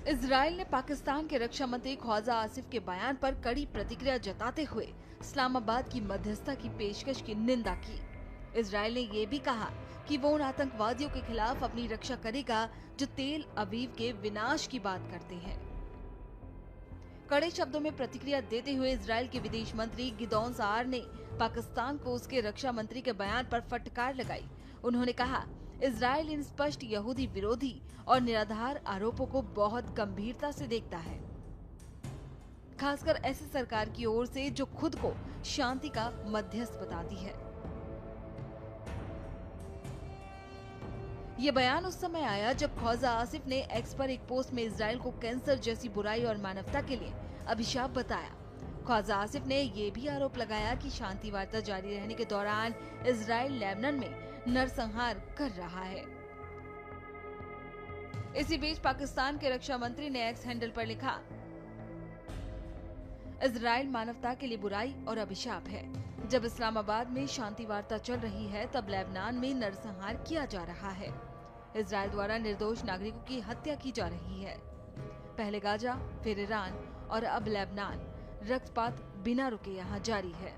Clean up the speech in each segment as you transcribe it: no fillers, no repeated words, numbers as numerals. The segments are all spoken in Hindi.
इजराइल ने पाकिस्तान के रक्षा मंत्री ख्वाजा आसिफ के बयान पर कड़ी प्रतिक्रिया जताते हुए इस्लामाबाद की मध्यस्थता की पेशकश की निंदा की। इजराइल ने ये भी कहा कि वो उन आतंकवादियों के खिलाफ अपनी रक्षा करेगा जो तेल अवीव के विनाश की बात करते हैं। कड़े शब्दों में प्रतिक्रिया देते हुए इजराइल के विदेश मंत्री गिदोन सार ने पाकिस्तान को उसके रक्षा मंत्री के बयान पर फटकार लगाई। उन्होंने कहा, इजराइल इन स्पष्ट यहूदी विरोधी और निराधार आरोपों को बहुत गंभीरता से देखता है, खासकर ऐसी सरकार की ओर से जो खुद को शांति का मध्यस्थ बताती है। ये बयान उस समय आया जब ख्वाजा आसिफ ने एक्स पर एक पोस्ट में इजराइल को कैंसर जैसी बुराई और मानवता के लिए अभिशाप बताया। ख्वाजा आसिफ ने ये भी आरोप लगाया कि शांति वार्ता जारी रहने के दौरान इजराइल लेबनान में नरसंहार कर रहा है। इसी बीच पाकिस्तान के रक्षा मंत्री ने एक्स हैंडल पर लिखा, इजराइल मानवता के लिए बुराई और अभिशाप है। जब इस्लामाबाद में शांति वार्ता चल रही है तब लेबनान में नरसंहार किया जा रहा है। इजराइल द्वारा निर्दोष नागरिकों की हत्या की जा रही है। पहले गाजा, फिर ईरान और अब लेबनान। रक्तपात बिना रुके यहाँ जारी है।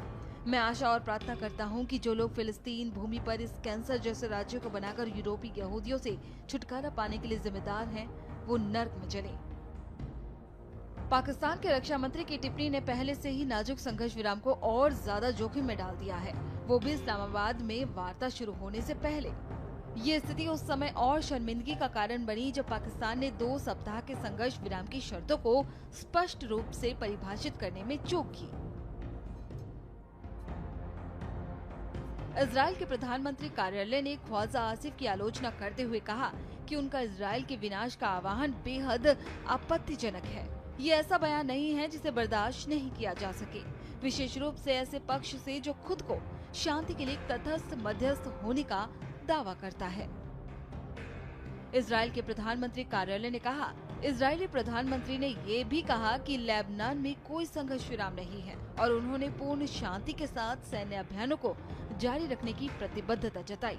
मैं आशा और प्रार्थना करता हूँ कि जो लोग फिलिस्तीन भूमि पर इस कैंसर जैसे राज्यों को बनाकर यूरोपीय यहूदियों से छुटकारा पाने के लिए जिम्मेदार हैं, वो नर्क में जलें। पाकिस्तान के रक्षा मंत्री की टिप्पणी ने पहले से ही नाजुक संघर्ष विराम को और ज्यादा जोखिम में डाल दिया है, वो भी इस्लामाबाद में वार्ता शुरू होने से पहले। ये स्थिति उस समय और शर्मिंदगी का कारण बनी जब पाकिस्तान ने 2 सप्ताह के संघर्ष विराम की शर्तों को स्पष्ट रूप से परिभाषित करने में चूक की। इजराइल के प्रधानमंत्री कार्यालय ने ख्वाजा आसिफ की आलोचना करते हुए कहा कि उनका इजराइल के विनाश का आह्वान बेहद आपत्तिजनक है। ये ऐसा बयान नहीं है जिसे बर्दाश्त नहीं किया जा सके, विशेष रूप से ऐसे पक्ष से जो खुद को शांति के लिए तटस्थ मध्यस्थ होने का दावा करता है। इजराइल के प्रधानमंत्री कार्यालय ने कहा, इजरायली प्रधानमंत्री ने ये भी कहा कि लेबनान में कोई संघर्ष विराम नहीं है और उन्होंने पूर्ण शांति के साथ सैन्य अभियानों को जारी रखने की प्रतिबद्धता जताई।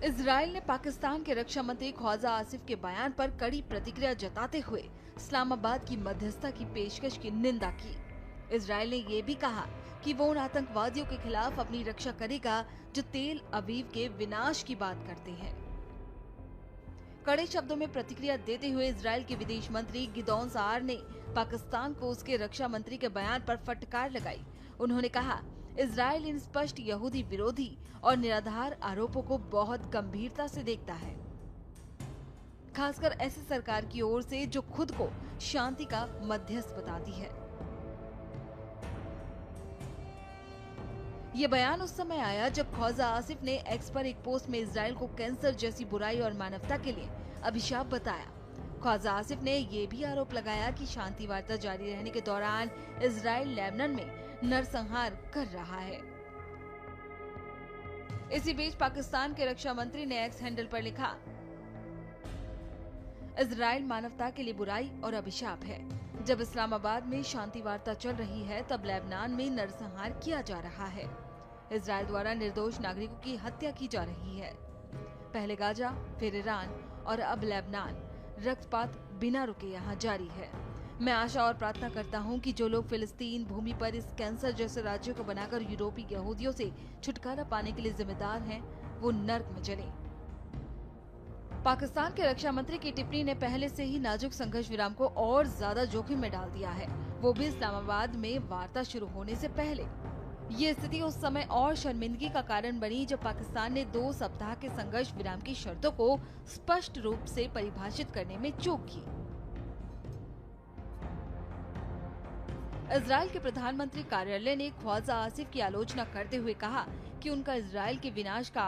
इजराइल ने पाकिस्तान के रक्षा मंत्री ख्वाजा आसिफ के बयान पर कड़ी प्रतिक्रिया जताते हुए इस्लामाबाद की मध्यस्थता की पेशकश की निंदा की। इजराइल ने ये भी कहा कि वो उन आतंकवादियों के खिलाफ अपनी रक्षा करेगा जो तेल अवीव के विनाश की बात करते हैं। कड़े शब्दों में प्रतिक्रिया देते हुए इजराइल के विदेश मंत्री गिदोन सार ने पाकिस्तान को उसके रक्षा मंत्री के बयान पर फटकार लगाई। उन्होंने कहा, इजराइल इन स्पष्ट यहूदी विरोधी और निराधार आरोपों को बहुत गंभीरता से देखता है, खासकर ऐसी सरकार की ओर से जो खुद को शांति का मध्यस्थ बताती है। ये बयान उस समय आया जब ख्वाजा आसिफ ने एक्स पर एक पोस्ट में इजराइल को कैंसर जैसी बुराई और मानवता के लिए अभिशाप बताया। ख्वाजा आसिफ ने ये भी आरोप लगाया कि शांति वार्ता जारी रहने के दौरान इजराइल लेबनान में नरसंहार कर रहा है। इसी बीच पाकिस्तान के रक्षा मंत्री ने एक्स हैंडल पर लिखा, इजराइल मानवता के लिए बुराई और अभिशाप है। जब इस्लामाबाद में शांति वार्ता चल रही है तब लेबनान में नरसंहार किया जा रहा है। इजराइल द्वारा निर्दोष नागरिकों की हत्या की जा रही है। पहले गाजा, फिर ईरान और अब लेबनान। रक्तपात बिना रुके यहाँ जारी है। मैं आशा और प्रार्थना करता हूँ कि जो लोग फिलिस्तीन भूमि पर इस कैंसर जैसे राज्यों को बनाकर यूरोपीय यहूदियों से छुटकारा पाने के लिए जिम्मेदार हैं, वो नर्क में जलें। पाकिस्तान के रक्षा मंत्री की टिप्पणी ने पहले से ही नाजुक संघर्ष विराम को और ज्यादा जोखिम में डाल दिया है, वो भी इस्लामाबाद में वार्ता शुरू होने से पहले। ये स्थिति उस समय और शर्मिंदगी का कारण बनी जब पाकिस्तान ने 2 सप्ताह के संघर्ष विराम की शर्तों को स्पष्ट रूप से परिभाषित करने में चूक की। इजराइल के प्रधानमंत्री कार्यालय ने ख्वाजा आसिफ की आलोचना करते हुए कहा कि उनका इजराइल के विनाश का